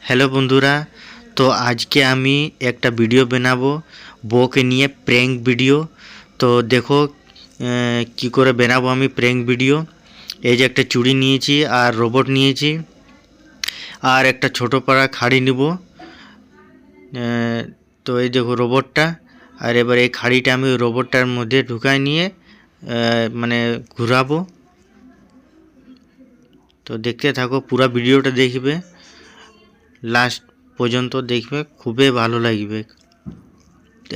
Hello বন্ধুরা, তো আজকে আমি একটা ভিডিও বানাবো বউকে নিয়ে প্র্যাঙ্ক ভিডিও। তো দেখো কি করে বানাবো আমি প্র্যাঙ্ক ভিডিও। এই যে একটা চুড়ি নিয়েছি আর রোবট নিয়েছি আর একটা ছোটো পাড়া খাড়ি নিব। তো এই দেখো রোবটটা, আর এবার এই খাড়িটা আমি রোবটটার মধ্যে ঢুকায় নিয়ে মানে ঘুরাবো। তো দেখতে থাকো, পুরো ভিডিওটা দেখবে, লাস্ট পর্যন্ত দেখবে, খুবই ভালো লাগবে।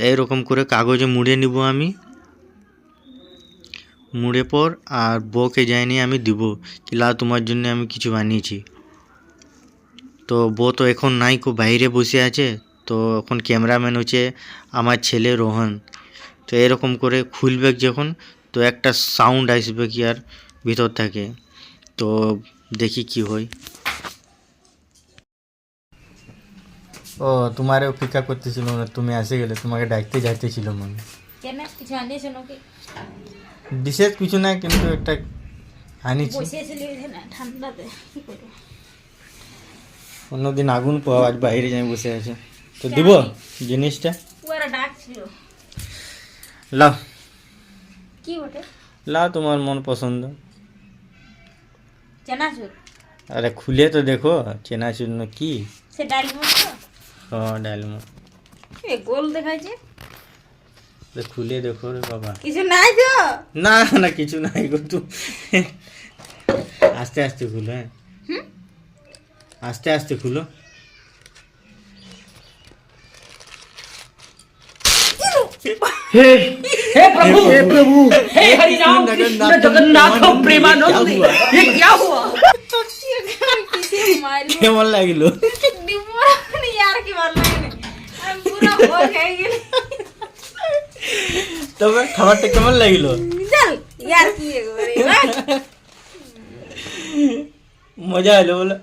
এইরকম করে কাগজে মুড়ে নিব আমি, মুড়ে পর আর বউকে যাই নিয়ে আমি দিব কি লা তোমার জন্য আমি কিছু বানিয়েছি। তো বউ তো এখন নাই, খুব বাইরে বসে আছে। তো এখন ক্যামেরাম্যান হচ্ছে আমার ছেলে রোহন। তো এরকম করে খুলবে যখন, তো একটা সাউন্ড আসবে কি আর ভিতর থাকে। তো দেখি কি হয়। ও তোমার অপেক্ষা করতেছিল না, তুমি আসে গেলে, তোমাকে ডাকতে যাইতেছিল মনে। কেন কিছু আনিয়েছো নাকি? বিশেষ কিছু না, কিন্তু একটা আনিছি। বসেছিলি না ঠান্ডাতে, কি করবো? অন্যদিন আগুন পাওয়া, আজ বাইরে যাই বসে আছে। তো দিব জিনিসটা, ওরা ডাকছিল। লাও কি ওটা? লাও, তোমার মন পছন্দ। চানাচুর? আরে খুলে তো দেখো, চেনাচুর না কি? সে ডালমুট তো? হ্যাঁ ডালমুট। এ গোল দেখাইছে। খুলে দেখো রে বাবা। কিছু নাই তো? না না কিছু নাই গো, তুমি আস্তে আস্তে খুলো। হ্যাঁ আস্তে আস্তে খুলো। हे प्रभु हे हरि राम कृष्ण जगन्नाथ प्रेमानंद ये क्या हुआ? কেমন লাগলো? यार की बात नहीं, আমি পুরো ভয় খেয়ে গেলি। তবে খাবারটা কেমন লাগলো? চল यार কি করে মজা হলো বলো।